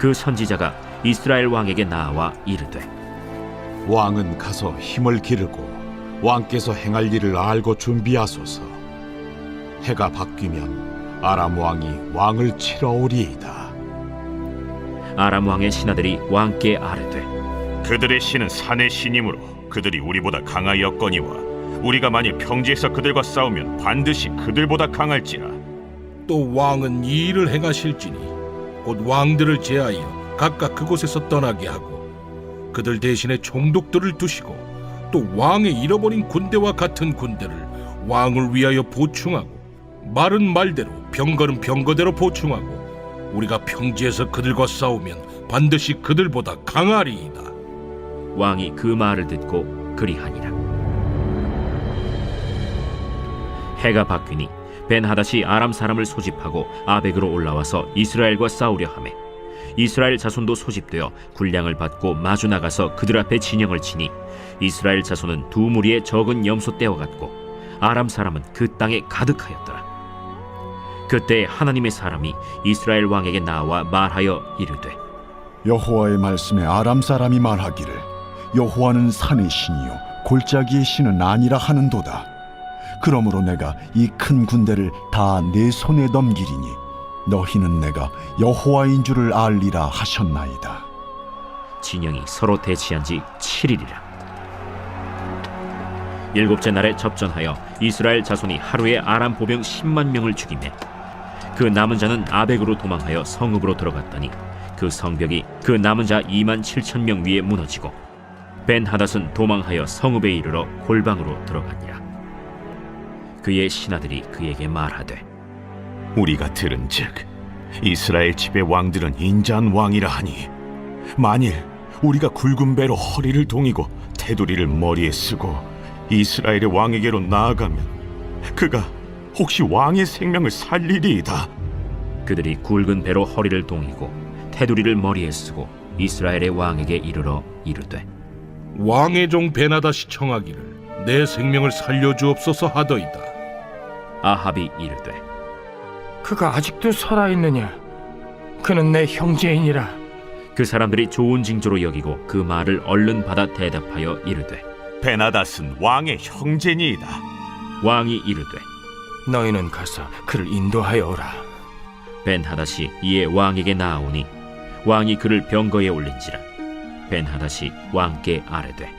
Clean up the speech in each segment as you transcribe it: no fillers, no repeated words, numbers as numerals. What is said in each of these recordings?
그 선지자가 이스라엘 왕에게 나아와 이르되, 왕은 가서 힘을 기르고 왕께서 행할 일을 알고 준비하소서. 해가 바뀌면 아람 왕이 왕을 치러 오리이다. 아람 왕의 신하들이 왕께 아뢰되, 그들의 신은 산의 신이므로 그들이 우리보다 강하였거니와 우리가 만일 평지에서 그들과 싸우면 반드시 그들보다 강할지라. 또 왕은 이 일을 행하실지니 곧 왕들을 제하여 각각 그곳에서 떠나게 하고 그들 대신에 총독들을 두시고 또 왕의 잃어버린 군대와 같은 군대를 왕을 위하여 보충하고 말은 말대로 병거는 병거대로 보충하고 우리가 평지에서 그들과 싸우면 반드시 그들보다 강하리이다. 왕이 그 말을 듣고 그리하니라. 해가 바뀌니 벤하닷이 아람 사람을 소집하고 아벡으로 올라와서 이스라엘과 싸우려 하매 이스라엘 자손도 소집되어 군량을 받고 마주 나가서 그들 앞에 진영을 치니 이스라엘 자손은 두 무리의 적은 염소 떼와 같고 아람 사람은 그 땅에 가득하였더라. 그때 하나님의 사람이 이스라엘 왕에게 나와 말하여 이르되, 여호와의 말씀에 아람 사람이 말하기를 여호와는 산의 신이요 골짜기의 신은 아니라 하는도다. 그러므로 내가 이 큰 군대를 다 내 손에 넘기리니 너희는 내가 여호와인 줄을 알리라 하셨나이다. 진영이 서로 대치한 지 7일이라. 일곱째 날에 접전하여 이스라엘 자손이 하루에 아람 보병 10만 명을 죽이매 그 남은 자는 아벡으로 도망하여 성읍으로 들어갔더니 그 성벽이 그 남은 자 2만 7천 명 위에 무너지고 벤하닷은 도망하여 성읍에 이르러 골방으로 들어갔니라. 그의 신하들이 그에게 말하되, 우리가 들은즉 이스라엘 집의 왕들은 인자한 왕이라 하니 만일 우리가 굵은 배로 허리를 동이고 테두리를 머리에 쓰고 이스라엘의 왕에게로 나아가면 그가 혹시 왕의 생명을 살리리이다. 그들이 굵은 배로 허리를 동이고 테두리를 머리에 쓰고 이스라엘의 왕에게 이르러 이르되, 왕의 종 베나다시 청하기를 내 생명을 살려주옵소서 하더이다. 아합이 이르되, 그가 아직도 살아있느냐? 그는 내 형제이니라. 그 사람들이 좋은 징조로 여기고 그 말을 얼른 받아 대답하여 이르되, 베나닷은 왕의 형제니이다. 왕이 이르되, 너희는 가서 그를 인도하여 오라. 벤하닷이 이에 왕에게 나아오니 왕이 그를 병거에 올린지라. 벤하닷이 왕께 아뢰되,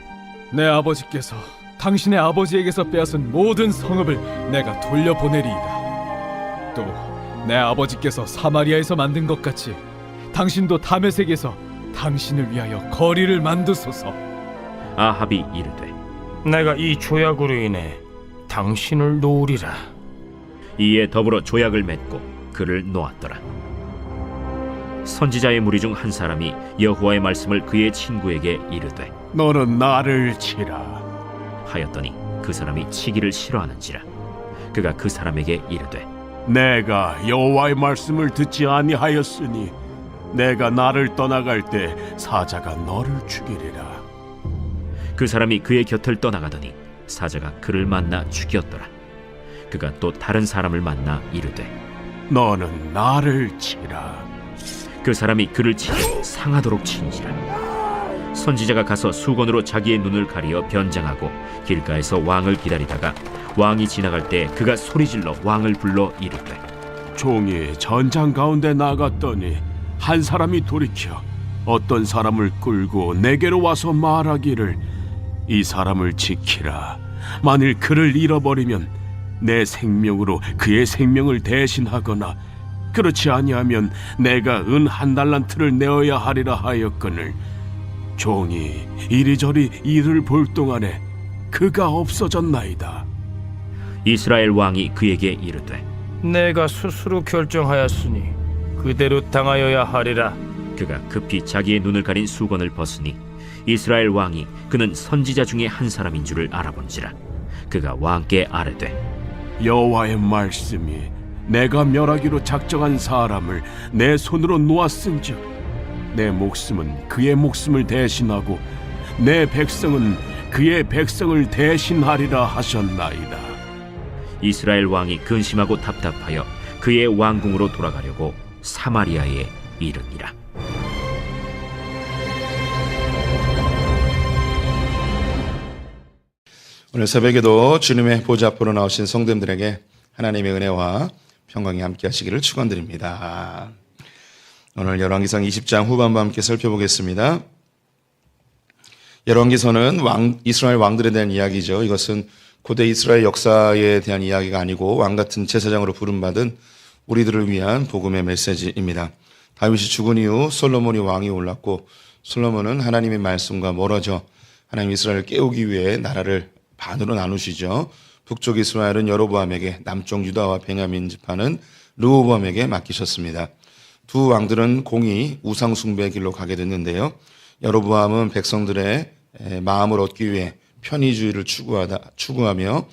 내 아버지께서 당신의 아버지에게서 빼앗은 모든 성읍을 내가 돌려보내리이다. 또 내 아버지께서 사마리아에서 만든 것 같이 당신도 다메섹에서 당신을 위하여 거리를 만드소서. 아합이 이르되, 내가 이 조약으로 인해 당신을 놓으리라. 이에 더불어 조약을 맺고 그를 놓았더라. 선지자의 무리 중 한 사람이 여호와의 말씀을 그의 친구에게 이르되, 너는 나를 치라. 하였더니 그 사람이 치기를 싫어하는지라. 그가 그 사람에게 이르되, 내가 여호와의 말씀을 듣지 아니하였으니 내가 나를 떠나갈 때 사자가 너를 죽이리라. 그 사람이 그의 곁을 떠나가더니 사자가 그를 만나 죽였더라. 그가 또 다른 사람을 만나 이르되, 너는 나를 치라. 그 사람이 그를 치되 상하도록 친지라. 선지자가 가서 수건으로 자기의 눈을 가리어 변장하고 길가에서 왕을 기다리다가 왕이 지나갈 때 그가 소리질러 왕을 불러 이르되, 종이 전장 가운데 나갔더니 한 사람이 돌이켜 어떤 사람을 끌고 내게로 와서 말하기를 이 사람을 지키라. 만일 그를 잃어버리면 내 생명으로 그의 생명을 대신하거나 그렇지 아니하면 내가 은 1달란트를 내어야 하리라 하였거늘 종이 이리저리 이를 볼 동안에 그가 없어졌나이다. 이스라엘 왕이 그에게 이르되, 내가 스스로 결정하였으니 그대로 당하여야 하리라. 그가 급히 자기의 눈을 가린 수건을 벗으니 이스라엘 왕이 그는 선지자 중에 한 사람인 줄을 알아본지라. 그가 왕께 아뢰되, 여호와의 말씀이 내가 멸하기로 작정한 사람을 내 손으로 놓았은즉 내 목숨은 그의 목숨을 대신하고 내 백성은 그의 백성을 대신하리라 하셨나이다. 이스라엘 왕이 근심하고 답답하여 그의 왕궁으로 돌아가려고 사마리아에 이르니라. 오늘 새벽에도 주님의 보좌 앞으로 나오신 성도님들에게 하나님의 은혜와 평강이 함께 하시기를 축원드립니다. 오늘 열왕기상 20장 후반부 함께 살펴보겠습니다. 열왕기서는 이스라엘 왕들에 대한 이야기죠. 이것은 고대 이스라엘 역사에 대한 이야기가 아니고 왕같은 제사장으로 부름받은 우리들을 위한 복음의 메시지입니다. 다윗이 죽은 이후 솔로몬이 왕이 올랐고, 솔로몬은 하나님의 말씀과 멀어져 하나님 이스라엘을 깨우기 위해 나라를 반으로 나누시죠. 북쪽 이스라엘은 여로보암에게, 남쪽 유다와 베냐민 지파는 르호보암에게 맡기셨습니다. 두 왕들은 공히 우상 숭배의 길로 가게 됐는데요. 여로보암은 백성들의 마음을 얻기 위해 편의주의를 추구하며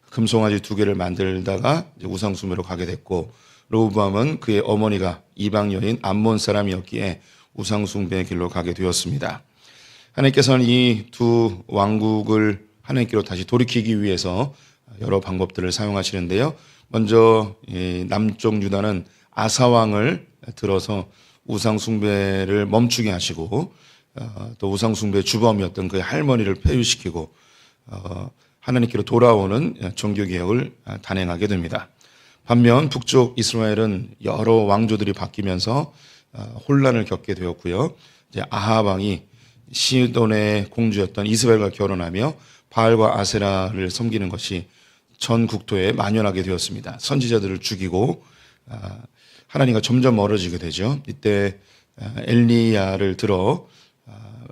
금송아지 2개를 만들다가 우상 숭배로 가게 됐고, 르호보암은 그의 어머니가 이방 여인 암몬 사람이었기에 우상 숭배의 길로 가게 되었습니다. 하나님께서는 이 두 왕국을 하나님께로 다시 돌이키기 위해서 여러 방법들을 사용하시는데요. 먼저 남쪽 유다는 아사 왕을 들어서 우상 숭배를 멈추게 하시고, 또 우상 숭배의 주범이었던 그의 할머니를 폐위시키고 하나님께로 돌아오는 종교 개혁을 단행하게 됩니다. 반면 북쪽 이스라엘은 여러 왕조들이 바뀌면서 혼란을 겪게 되었고요. 이제 아합 왕이 시돈의 공주였던 이스벨과 결혼하며 바알과 아세라를 섬기는 것이 전 국토에 만연하게 되었습니다. 선지자들을 죽이고 하나님과 점점 멀어지게 되죠. 이때 엘리야를 들어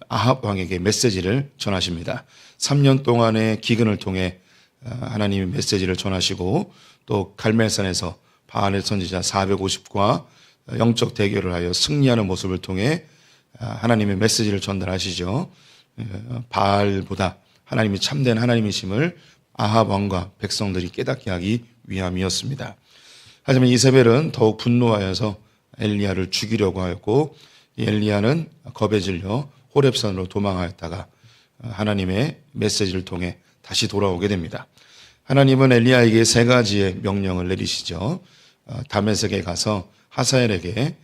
아합 왕에게 메시지를 전하십니다. 3년 동안의 기근을 통해 하나님의 메시지를 전하시고, 또 갈멜산에서 바알의 선지자 450과 영적 대결을 하여 승리하는 모습을 통해 하나님의 메시지를 전달하시죠. 바알보다 하나님이 참된 하나님이심을 아합 왕과 백성들이 깨닫게 하기 위함이었습니다. 하지만 이세벨은 더욱 분노하여서 엘리야를 죽이려고 하였고, 엘리야는 겁에 질려 호렙산으로 도망하였다가 하나님의 메시지를 통해 다시 돌아오게 됩니다. 하나님은 엘리야에게 3가지의 명령을 내리시죠. 다메섹에 가서 하사엘에게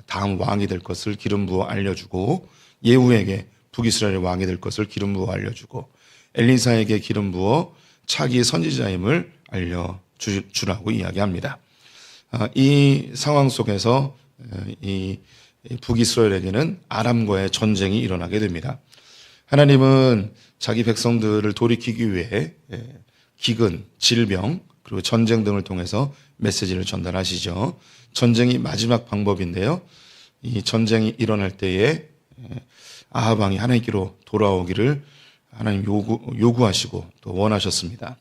다음 왕이 될 것을 기름 부어 알려주고, 예후에게 북이스라엘의 왕이 될 것을 기름 부어 알려주고, 엘리사에게 기름 부어 차기 선지자임을 알려주라고 이야기합니다. 이 상황 속에서 이 북이스라엘에게는 아람과의 전쟁이 일어나게 됩니다. 하나님은 자기 백성들을 돌이키기 위해 기근, 질병, 그리고 전쟁 등을 통해서 메시지를 전달하시죠. 전쟁이 마지막 방법인데요. 이 전쟁이 일어날 때에 아합 왕이 하나님께로 돌아오기를 하나님 요구하시고 또 원하셨습니다.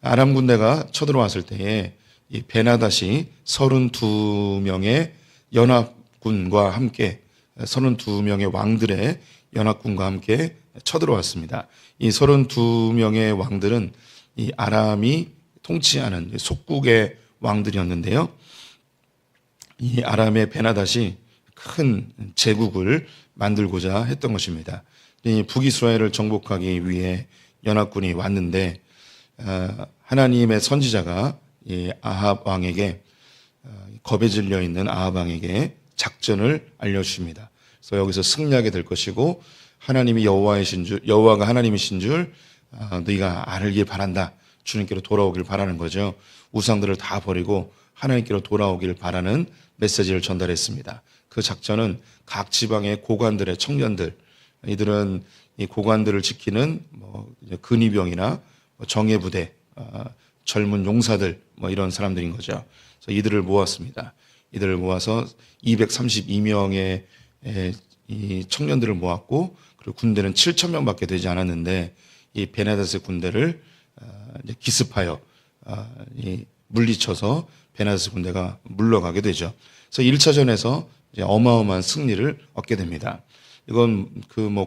아람 군대가 쳐들어왔을 때에 이 베나닷이 32명의 연합군과 함께 32명의 왕들의 연합군과 함께 쳐들어왔습니다. 이 32명의 왕들은 이 아람이 통치하는 속국의 왕들이었는데요. 이 아람의 베나닷이 큰 제국을 만들고자 했던 것입니다. 이 북이스라엘을 정복하기 위해 연합군이 왔는데 하나님의 선지자가 이 아합 왕에게 겁에 질려 있는 아합 왕에게 작전을 알려주십니다. 그래서 여기서 승리하게 될 것이고, 하나님이 여호와가 하나님이신 줄 너희가 알길 바란다. 주님께로 돌아오길 바라는 거죠. 우상들을 다 버리고 하나님께로 돌아오길 바라는 메시지를 전달했습니다. 그 작전은 각 지방의 고관들의 청년들, 이들은 이 고관들을 지키는 근위병이나 정예부대, 젊은 용사들 이런 사람들인 거죠. 그래서 이들을 모았습니다. 이들을 모아서 232명의 이 청년들을 모았고, 그리고 군대는 7,000명밖에 되지 않았는데 이 베나닷의 군대를 기습하여 물리쳐서 베나닷의 군대가 물러가게 되죠. 그래서 1차전에서 어마어마한 승리를 얻게 됩니다. 이건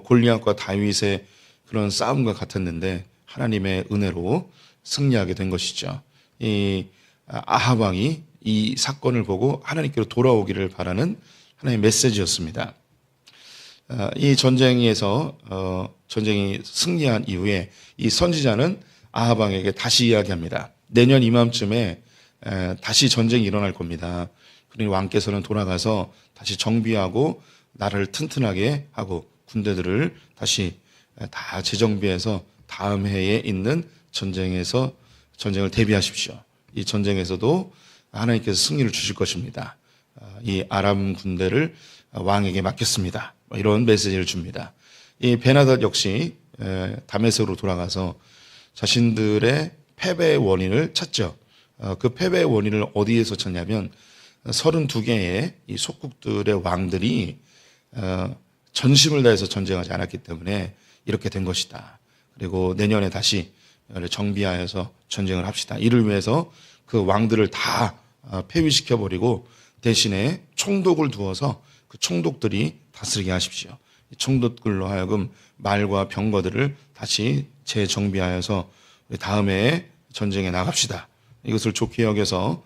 골리앗과 다윗의 그런 싸움과 같았는데 하나님의 은혜로 승리하게 된 것이죠. 이 아합 왕이 이 사건을 보고 하나님께로 돌아오기를 바라는 하나님의 메시지였습니다. 이 전쟁에서 전쟁이 승리한 이후에 이 선지자는 아합 왕에게 다시 이야기합니다. 내년 이맘쯤에 다시 전쟁이 일어날 겁니다. 그러니 왕께서는 돌아가서 다시 정비하고 나라를 튼튼하게 하고 군대들을 다시 다 재정비해서 다음 해에 있는 전쟁을 대비하십시오. 이 전쟁에서도 하나님께서 승리를 주실 것입니다. 이 아람 군대를 왕에게 맡겼습니다. 이런 메시지를 줍니다. 이 베나닷 역시 다메섹으로 돌아가서 자신들의 패배의 원인을 찾죠. 그 패배의 원인을 어디에서 찾냐면 32개의 이 속국들의 왕들이 전심을 다해서 전쟁하지 않았기 때문에 이렇게 된 것이다. 그리고 내년에 다시 정비하여서 전쟁을 합시다. 이를 위해서 그 왕들을 다 폐위시켜버리고 대신에 총독을 두어서 그 총독들이 다스리게 하십시오. 총독들로 하여금 말과 병거들을 다시 재정비하여서 다음에 전쟁에 나갑시다. 이것을 좋게 여겨서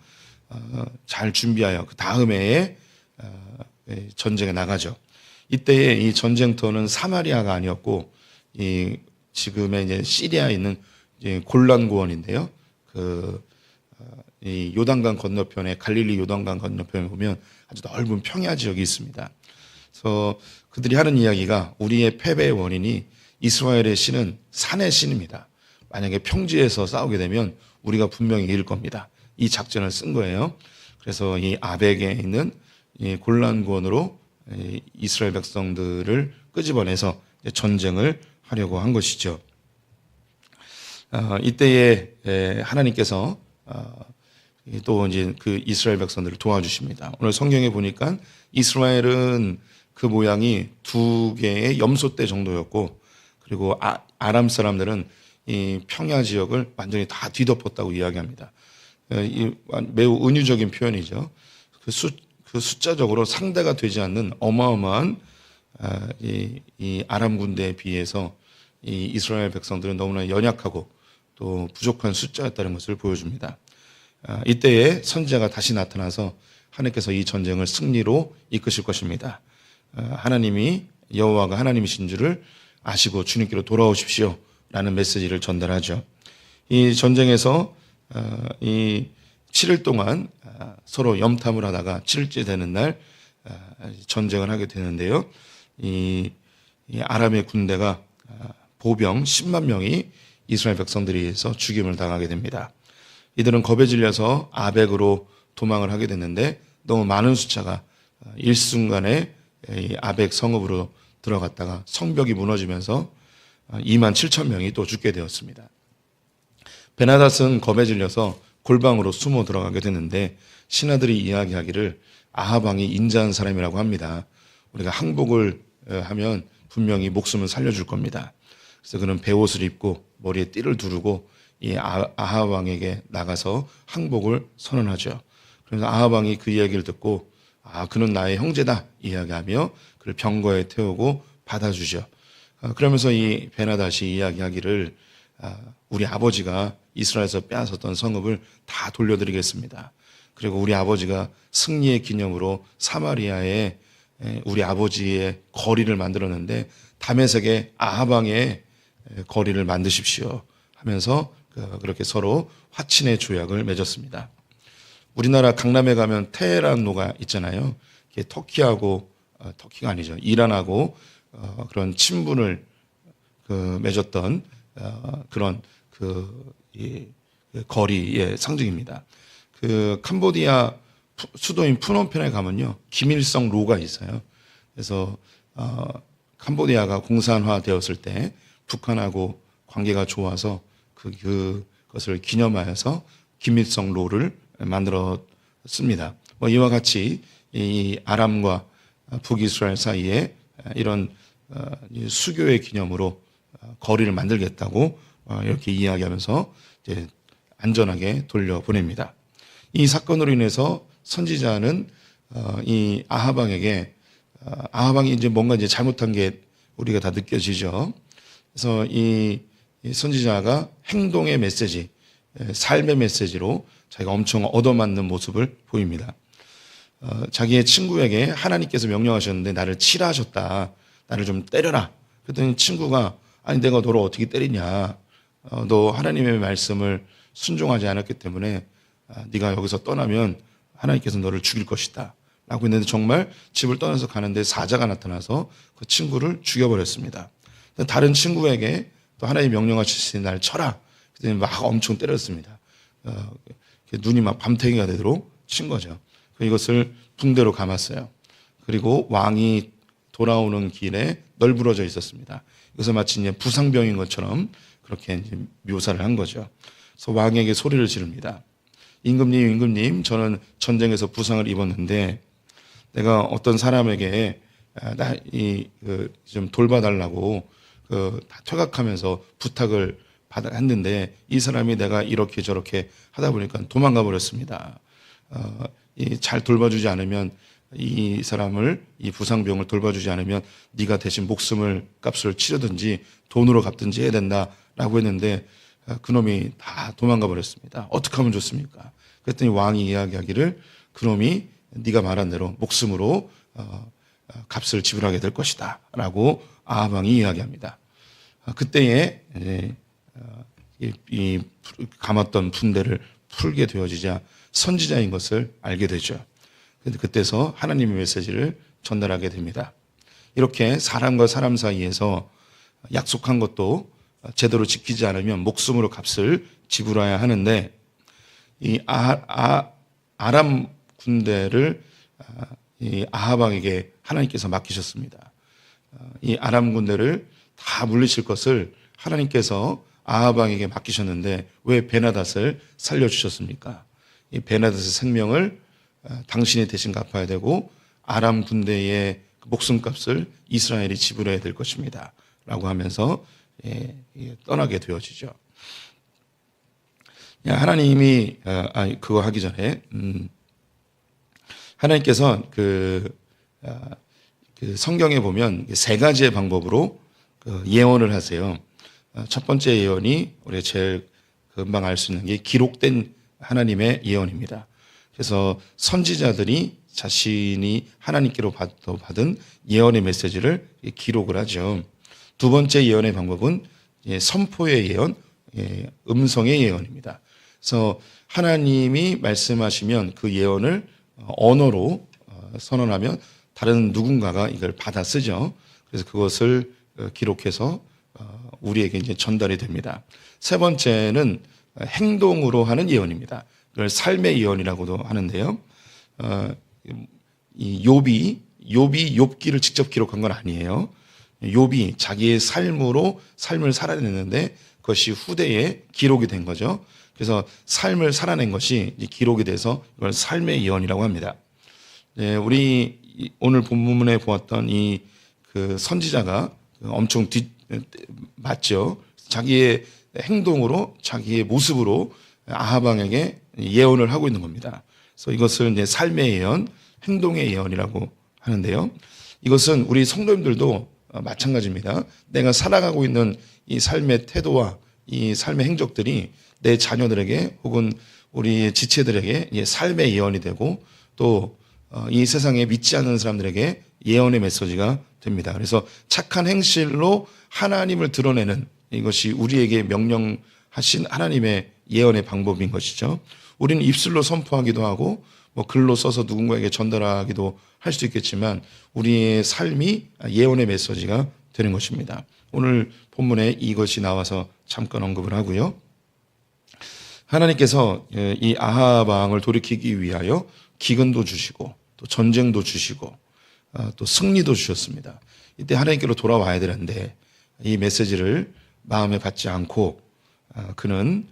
잘 준비하여 그 다음 해에 전쟁에 나가죠. 이때에 이 전쟁터는 사마리아가 아니었고 이 지금의 이제 시리아에 있는 골란 고원인데요. 이 요단강 건너편에 갈릴리 요단강 건너편에 보면 아주 넓은 평야 지역이 있습니다. 그래서 그들이 하는 이야기가 우리의 패배의 원인이 이스라엘의 신은 산의 신입니다. 만약에 평지에서 싸우게 되면 우리가 분명히 이길 겁니다. 이 작전을 쓴 거예요. 그래서 이 아벡에 있는 이 골란 고원으로 이스라엘 백성들을 끄집어내서 전쟁을 하려고 한 것이죠. 이때에 하나님께서 또 이제 그 이스라엘 백성들을 도와주십니다. 오늘 성경에 보니까 이스라엘은 그 모양이 2개의 염소떼 정도였고, 그리고 아람 사람들은 이 평야 지역을 완전히 다 뒤덮었다고 이야기합니다. 매우 은유적인 표현이죠. 그 숫자적으로 상대가 되지 않는 어마어마한 이 아람 군대에 비해서 이 이스라엘 백성들은 너무나 연약하고 또 부족한 숫자였다는 것을 보여줍니다. 이때에 선지자가 다시 나타나서 하나님께서 이 전쟁을 승리로 이끄실 것입니다. 하나님이 여호와가 하나님이신 줄을 아시고 주님께로 돌아오십시오 라는 메시지를 전달하죠. 이 전쟁에서 이 7일 동안 서로 염탐을 하다가 7일째 되는 날 전쟁을 하게 되는데요. 이 아람의 군대가 보병 10만 명이 이스라엘 백성들에 의해서 죽임을 당하게 됩니다. 이들은 겁에 질려서 아벡으로 도망을 하게 됐는데 너무 많은 숫자가 일순간에 이 아벡 성읍으로 들어갔다가 성벽이 무너지면서 2만 7천 명이 또 죽게 되었습니다. 베나닷은 겁에 질려서 골방으로 숨어 들어가게 됐는데 신하들이 이야기하기를 아합 왕이 인자한 사람이라고 합니다. 우리가 항복을 하면 분명히 목숨을 살려줄 겁니다. 그래서 그는 베옷을 입고 머리에 띠를 두르고 이 아합 왕에게 나가서 항복을 선언하죠. 그래서 아합 왕이 그 이야기를 듣고 그는 나의 형제다 이야기하며 그를 병거에 태우고 받아주죠. 그러면서 이 베나닷이 이야기하기를 우리 아버지가 이스라엘에서 빼앗았던 성읍을 다 돌려드리겠습니다. 그리고 우리 아버지가 승리의 기념으로 사마리아에 우리 아버지의 거리를 만들었는데 다메섹에 아합 왕의 거리를 만드십시오 하면서 그렇게 서로 화친의 조약을 맺었습니다. 우리나라 강남에 가면 테헤란로가 있잖아요. 이게 터키가 아니죠. 이란하고 그런 친분을 맺었던 그런 거리의 상징입니다. 캄보디아 수도인 푸놈펜에 가면요, 김일성 로가 있어요. 그래서 캄보디아가 공산화되었을 때 북한하고 관계가 좋아서 그것을 기념하여서 김일성 로를 만들었습니다. 이와 같이 이 아람과 북이스라엘 사이에 이런 수교의 기념으로 거리를 만들겠다고 이렇게 이야기하면서 이제 안전하게 돌려보냅니다. 이 사건으로 인해서 선지자는 이 아합 왕에게 아합 왕이 이제 뭔가 이제 잘못한 게 우리가 다 느껴지죠. 그래서 이 선지자가 행동의 메시지, 삶의 메시지로 자기가 엄청 얻어맞는 모습을 보입니다. 자기의 친구에게 하나님께서 명령하셨는데 나를 치라 하셨다. 나를 좀 때려라. 그랬더니 친구가 아니 내가 너를 어떻게 때리냐. 너 하나님의 말씀을 순종하지 않았기 때문에 네가 여기서 떠나면 하나님께서 너를 죽일 것이다 라고 했는데 정말 집을 떠나서 가는데 사자가 나타나서 그 친구를 죽여버렸습니다. 다른 친구에게 또 하나님 명령하시니 날 쳐라 그때 막 엄청 때렸습니다. 눈이 막 밤탱이가 되도록 친 거죠. 이것을 붕대로 감았어요. 그리고 왕이 돌아오는 길에 널브러져 있었습니다. 이것을 마치 이제 부상병인 것처럼 그렇게 이제 묘사를 한 거죠. 그래서 왕에게 소리를 지릅니다. 임금님, 저는 전쟁에서 부상을 입었는데 내가 어떤 사람에게 좀 돌봐달라고 다 퇴각하면서 부탁을 했는데 이 사람이 내가 이렇게 저렇게 하다 보니까 도망가 버렸습니다. 잘 돌봐주지 않으면 이 사람을, 이 부상병을 돌봐주지 않으면 네가 대신 목숨을 값을 치르든지 돈으로 갚든지 해야 된다라고 했는데 그놈이 다 도망가 버렸습니다. 어떻게 하면 좋습니까? 그랬더니 왕이 이야기하기를 그놈이 네가 말한 대로 목숨으로 값을 지불하게 될 것이다 라고 아합 왕이 이야기합니다. 그때에 이 감았던 붕대를 풀게 되어지자 선지자인 것을 알게 되죠. 그때서 하나님의 메시지를 전달하게 됩니다. 이렇게 사람과 사람 사이에서 약속한 것도 제대로 지키지 않으면 목숨으로 값을 지불해야 하는데 이 아람 군대를 이 아합 왕에게 하나님께서 맡기셨습니다. 이 아람 군대를 다 물리칠 것을 하나님께서 아합 왕에게 맡기셨는데 왜 베나닷을 살려주셨습니까? 이 베나닷의 생명을 당신이 대신 갚아야 되고 아람 군대의 목숨값을 이스라엘이 지불해야 될 것입니다. 라고 하면서 떠나게 되어지죠. 하나님이 그거 하기 전에 하나님께서 그 성경에 보면 세 가지의 방법으로 예언을 하세요. 첫 번째 예언이 우리가 제일 금방 알 수 있는 게 기록된 하나님의 예언입니다. 그래서 선지자들이 자신이 하나님께로 받은 예언의 메시지를 기록을 하죠. 두 번째 예언의 방법은 선포의 예언, 음성의 예언입니다. 그래서 하나님이 말씀하시면 그 예언을 언어로 선언하면 다른 누군가가 이걸 받아 쓰죠. 그래서 그것을 기록해서 우리에게 이제 전달이 됩니다. 세 번째는 행동으로 하는 예언입니다. 그걸 삶의 예언이라고도 하는데요. 이 욥기를 직접 기록한 건 아니에요. 욥이 자기의 삶으로 삶을 살아냈는데 그것이 후대에 기록이 된 거죠. 그래서 삶을 살아낸 것이 기록이 돼서 이걸 삶의 예언이라고 합니다. 우리 오늘 본문에 보았던 이 그 선지자가 엄청 맞죠. 자기의 행동으로, 자기의 모습으로 아합 왕에게 예언을 하고 있는 겁니다. 그래서 이것을 이제 삶의 예언, 행동의 예언이라고 하는데요. 이것은 우리 성도님들도 마찬가지입니다. 내가 살아가고 있는 이 삶의 태도와 이 삶의 행적들이 내 자녀들에게 혹은 우리 지체들에게 삶의 예언이 되고 또 이 세상에 믿지 않는 사람들에게 예언의 메시지가 됩니다. 그래서 착한 행실로 하나님을 드러내는 이것이 우리에게 명령하신 하나님의 예언의 방법인 것이죠. 우리는 입술로 선포하기도 하고 뭐 글로 써서 누군가에게 전달하기도 할 수 있겠지만 우리의 삶이 예언의 메시지가 되는 것입니다. 오늘 본문에 이것이 나와서 잠깐 언급을 하고요. 하나님께서 이 아합 왕을 돌이키기 위하여 기근도 주시고 또 전쟁도 주시고 또 승리도 주셨습니다. 이때 하나님께로 돌아와야 되는데 이 메시지를 마음에 받지 않고 그는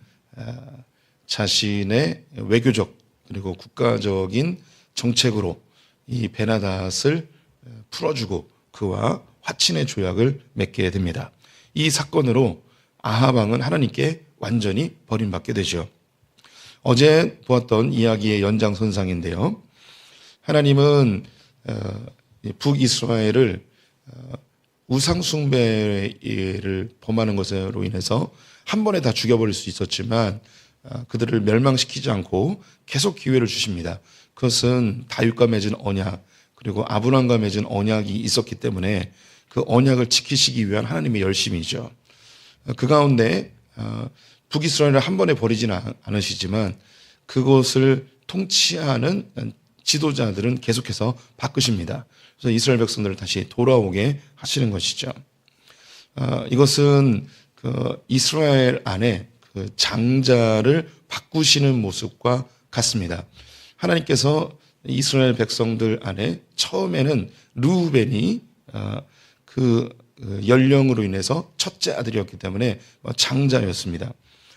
자신의 외교적 그리고 국가적인 정책으로 이 베나닷을 풀어주고 그와 화친의 조약을 맺게 됩니다. 이 사건으로 아합 왕은 하나님께 완전히 버림받게 되죠. 어제 보았던 이야기의 연장선상인데요. 하나님은 북이스라엘을 우상숭배를 범하는 것으로 인해서 한 번에 다 죽여버릴 수 있었지만 그들을 멸망시키지 않고 계속 기회를 주십니다. 그것은 다윗과 맺은 언약 그리고 아브라함과 맺은 언약이 있었기 때문에 그 언약을 지키시기 위한 하나님의 열심이죠. 그 가운데 북이스라엘을 한 번에 버리지는 않으시지만 그곳을 통치하는 지도자들은 계속해서 바꾸십니다. 그래서 이스라엘 백성들을 다시 돌아오게 하시는 것이죠. 이것은 그 이스라엘 안에 그 장자를 바꾸시는 모습과 같습니다. 하나님께서 이스라엘 백성들 안에 처음에는 르우벤이 그 연령으로 인해서 첫째 아들이었기 때문에 장자였습니다.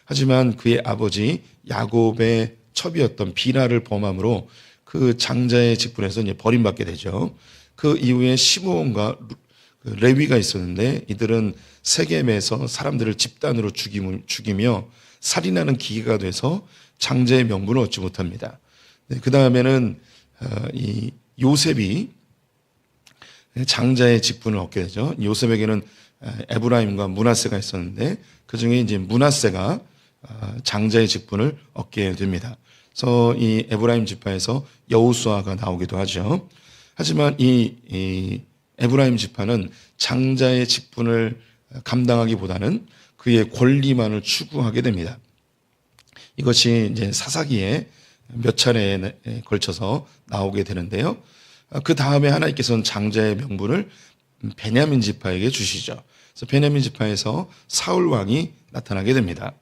하지만 그의 아버지 야곱의 첩이었던 비라를 범함으로 그 장자의 직분에서 이제 버림받게 되죠. 그 이후에 시므온과 레위가 있었는데 이들은 세겜에서 사람들을 집단으로 죽이며 살인하는 기계가 돼서 장자의 명분을 얻지 못합니다. 그 다음에는 이 요셉이 장자의 직분을 얻게 되죠. 요셉에게는 에브라임과 므낫세가 있었는데 그 중에 이제 므낫세가 장자의 직분을 얻게 됩니다. 그래서 이 에브라임 지파에서 여호수아가 나오기도 하죠. 하지만 이 에브라임 지파는 장자의 직분을 감당하기보다는 그의 권리만을 추구하게 됩니다. 이것이 이제 사사기에 몇 차례에 걸쳐서 나오게 되는데요. 그 다음에 하나님께서는 장자의 명분을 베냐민 지파에게 주시죠. 그래서 베냐민 지파에서 사울 왕이 나타나게 됩니다.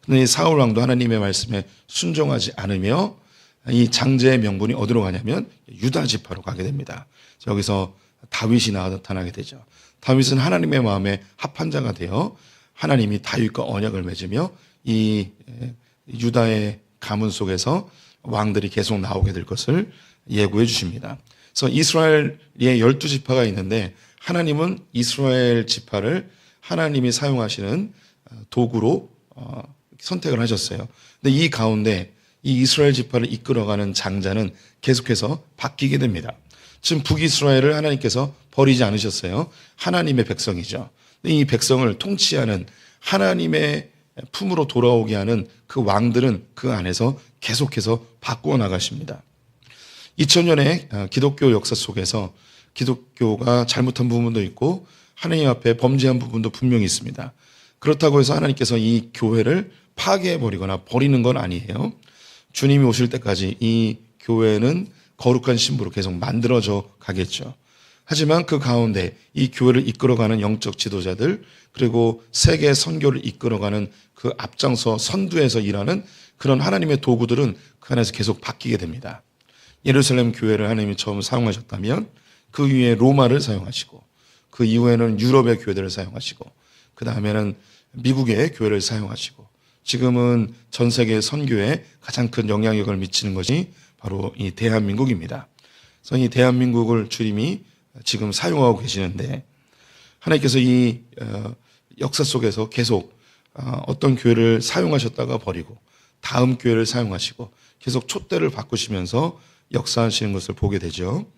그런데 이 사울 왕도 하나님의 말씀에 순종하지 않으며 이 장자의 명분이 어디로 가냐면 유다 지파로 가게 됩니다. 여기서 다윗이 나타나게 되죠. 다윗은 하나님의 마음에 합한 자가 되어 하나님이 다윗과 언약을 맺으며 이 유다의 가문 속에서 왕들이 계속 나오게 될 것을 예고해 주십니다. 그래서 이스라엘의 12지파가 있는데 하나님은 이스라엘 지파를 하나님이 사용하시는 도구로 선택을 하셨어요. 근데 이 가운데 이 이스라엘 지파를 이끌어가는 장자는 계속해서 바뀌게 됩니다. 지금 북이스라엘을 하나님께서 버리지 않으셨어요. 하나님의 백성이죠. 이 백성을 통치하는 하나님의 품으로 돌아오게 하는 그 왕들은 그 안에서 계속해서 바꾸어 나가십니다. 2000년의 기독교 역사 속에서 기독교가 잘못한 부분도 있고 하나님 앞에 범죄한 부분도 분명히 있습니다. 그렇다고 해서 하나님께서 이 교회를 파괴해버리거나 버리는 건 아니에요. 주님이 오실 때까지 이 교회는 거룩한 신부로 계속 만들어져 가겠죠. 하지만 그 가운데 이 교회를 이끌어가는 영적 지도자들 그리고 세계 선교를 이끌어가는 그 앞장서 선두에서 일하는 그런 하나님의 도구들은 그 안에서 계속 바뀌게 됩니다. 예루살렘 교회를 하나님이 처음 사용하셨다면 그 위에 로마를 사용하시고 그 이후에는 유럽의 교회들을 사용하시고 그 다음에는 미국의 교회를 사용하시고 지금은 전 세계 선교에 가장 큰 영향력을 미치는 것이 바로 이 대한민국입니다. 그래서 이 대한민국을 주님이 지금 사용하고 계시는데 하나님께서 이 역사 속에서 계속 어떤 교회를 사용하셨다가 버리고 다음 교회를 사용하시고 계속 촛대를 바꾸시면서 역사하시는 것을 보게 되죠.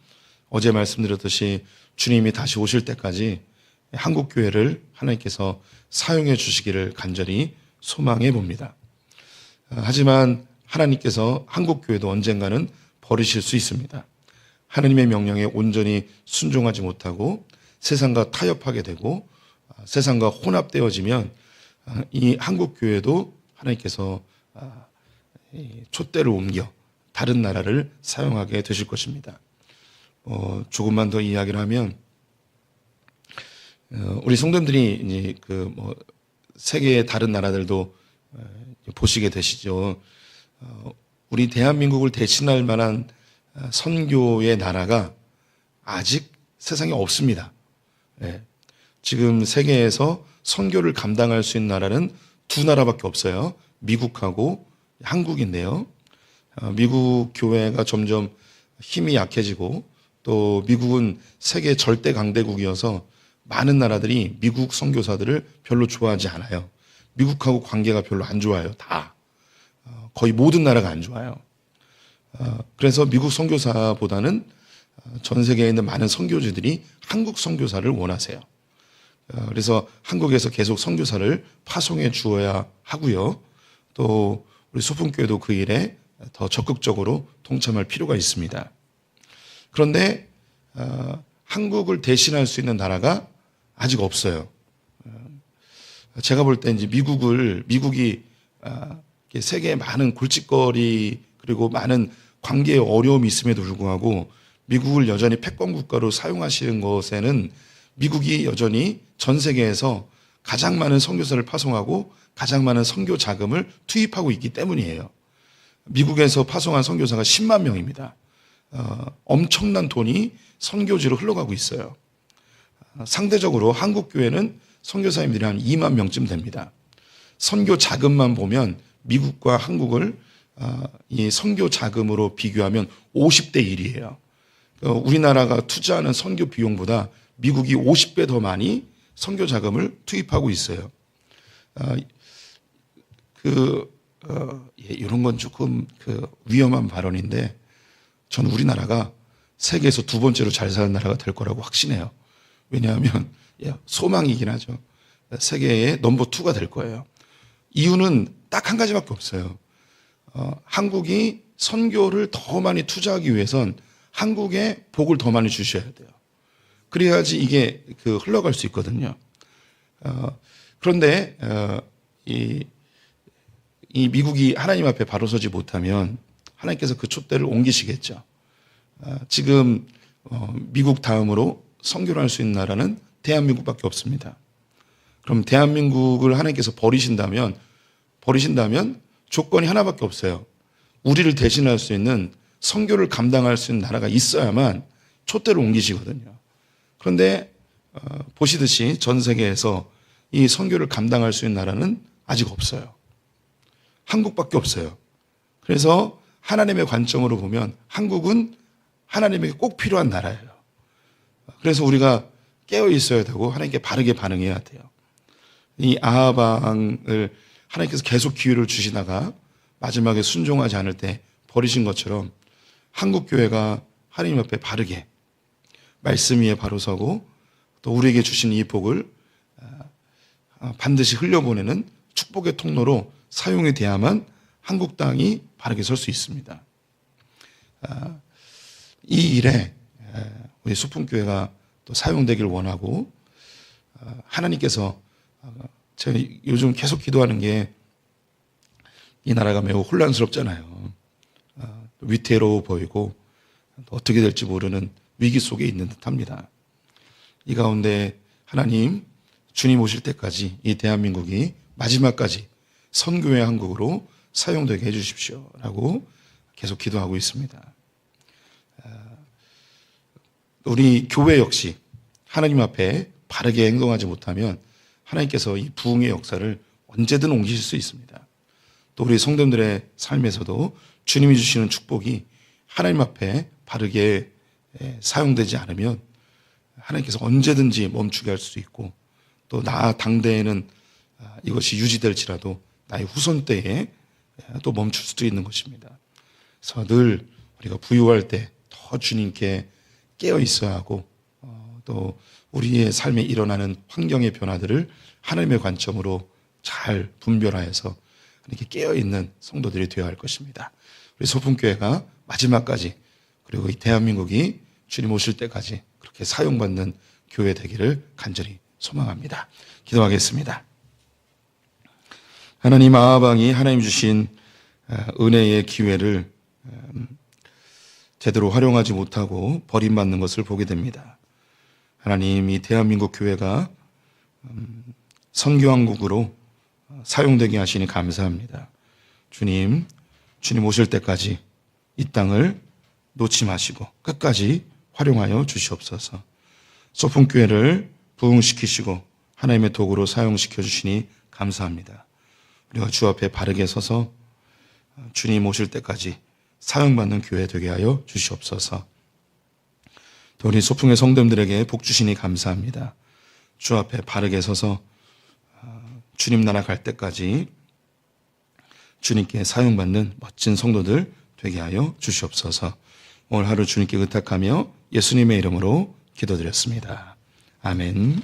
어제 말씀드렸듯이 주님이 다시 오실 때까지 한국 교회를 하나님께서 사용해 주시기를 간절히 소망해 봅니다. 하지만 하나님께서 한국 교회도 언젠가는 버리실 수 있습니다. 하나님의 명령에 온전히 순종하지 못하고 세상과 타협하게 되고 세상과 혼합되어지면 이 한국 교회도 하나님께서 촛대를 옮겨 다른 나라를 사용하게 되실 것입니다. 조금만 더 이야기를 하면 우리 성도님들이 이제 세계의 다른 나라들도 보시게 되시죠. 우리 대한민국을 대신할 만한 선교의 나라가 아직 세상에 없습니다. 지금 세계에서 선교를 감당할 수 있는 나라는 두 나라밖에 없어요. 미국하고 한국인데요. 미국 교회가 점점 힘이 약해지고 또 미국은 세계 절대 강대국이어서 많은 나라들이 미국 선교사들을 별로 좋아하지 않아요. 미국하고 관계가 별로 안 좋아요. 다. 거의 모든 나라가 안 좋아요. 그래서 미국 선교사보다는 전 세계에 있는 많은 선교주들이 한국 선교사를 원하세요. 그래서 한국에서 계속 선교사를 파송해 주어야 하고요. 또 우리 소풍교회도 그 일에 더 적극적으로 동참할 필요가 있습니다. 그런데 한국을 대신할 수 있는 나라가 아직 없어요. 제가 볼 때 이제 미국이 세계에 많은 골칫거리 그리고 많은 관계의 어려움이 있음에도 불구하고 미국을 여전히 패권 국가로 사용하시는 것에는 미국이 여전히 전 세계에서 가장 많은 선교사를 파송하고 가장 많은 선교 자금을 투입하고 있기 때문이에요. 미국에서 파송한 선교사가 10만 명입니다. 엄청난 돈이 선교지로 흘러가고 있어요. 상대적으로 한국 교회는 선교사님들이 한 2만 명쯤 됩니다. 선교 자금만 보면 미국과 한국을 이 선교 자금으로 비교하면 50대 1이에요. 우리나라가 투자하는 선교 비용보다 미국이 50배 더 많이 선교 자금을 투입하고 있어요. 이런 건 조금 위험한 발언인데, 저는 우리나라가 세계에서 두 번째로 잘 사는 나라가 될 거라고 확신해요. 왜냐하면 소망이긴 하죠. 세계의 넘버 2가 될 거예요. 이유는 딱 한 가지밖에 없어요. 한국이 선교를 더 많이 투자하기 위해선 한국에 복을 더 많이 주셔야 돼요. 그래야지 이게 흘러갈 수 있거든요. 그런데 이 미국이 하나님 앞에 바로 서지 못하면 하나님께서 그 촛대를 옮기시겠죠. 지금 미국 다음으로 선교를 할 수 있는 나라는 대한민국밖에 없습니다. 그럼 대한민국을 하나님께서 버리신다면 조건이 하나밖에 없어요. 우리를 대신할 수 있는 선교를 감당할 수 있는 나라가 있어야만 촛대를 옮기시거든요. 그런데 보시듯이 전 세계에서 이 선교를 감당할 수 있는 나라는 아직 없어요. 한국밖에 없어요. 그래서 하나님의 관점으로 보면 한국은 하나님에게 꼭 필요한 나라예요. 그래서 우리가 깨어 있어야 되고 하나님께 바르게 반응해야 돼요. 이 아합 왕을 하나님께서 계속 기회를 주시다가 마지막에 순종하지 않을 때 버리신 것처럼 한국 교회가 하나님 앞에 바르게 말씀 위에 바로 서고 또 우리에게 주신 이 복을 반드시 흘려보내는 축복의 통로로 사용이 돼야만 한국 땅이 바르게 설 수 있습니다. 이 일에 우리 소풍교회가 또 사용되길 원하고, 하나님께서 제가 요즘 계속 기도하는 게 이 나라가 매우 혼란스럽잖아요. 위태로워 보이고 어떻게 될지 모르는 위기 속에 있는 듯합니다. 이 가운데 하나님, 주님 오실 때까지 이 대한민국이 마지막까지 선교의 한국으로 사용되게 해주십시오라고 계속 기도하고 있습니다. 우리 교회 역시 하나님 앞에 바르게 행동하지 못하면 하나님께서 이 부흥의 역사를 언제든 옮기실 수 있습니다. 또 우리 성도들의 삶에서도 주님이 주시는 축복이 하나님 앞에 바르게 사용되지 않으면 하나님께서 언제든지 멈추게 할 수도 있고, 또 나 당대에는 이것이 유지될지라도 나의 후손 때에 또 멈출 수도 있는 것입니다. 그래서 늘 우리가 부유할 때 더 주님께 깨어 있어야 하고, 또 우리의 삶에 일어나는 환경의 변화들을 하나님의 관점으로 잘 분별하여서 이렇게 깨어 있는 성도들이 되어야 할 것입니다. 우리 소풍교회가 마지막까지, 그리고 이 대한민국이 주님 오실 때까지 그렇게 사용받는 교회 되기를 간절히 소망합니다. 기도하겠습니다. 하나님, 아합 왕이 하나님 주신 은혜의 기회를 제대로 활용하지 못하고 버림받는 것을 보게 됩니다. 하나님, 이 대한민국 교회가 선교왕국으로 사용되게 하시니 감사합니다. 주님 오실 때까지 이 땅을 놓지 마시고 끝까지 활용하여 주시옵소서. 소풍교회를 부흥시키시고 하나님의 도구로 사용시켜 주시니 감사합니다. 우리가 주 앞에 바르게 서서 주님 오실 때까지 사용받는 교회 되게 하여 주시옵소서. 또 우리 소풍의 성도들에게 복 주시니 감사합니다. 주 앞에 바르게 서서 주님 나라 갈 때까지 주님께 사용받는 멋진 성도들 되게 하여 주시옵소서. 오늘 하루 주님께 의탁하며 예수님의 이름으로 기도드렸습니다. 아멘.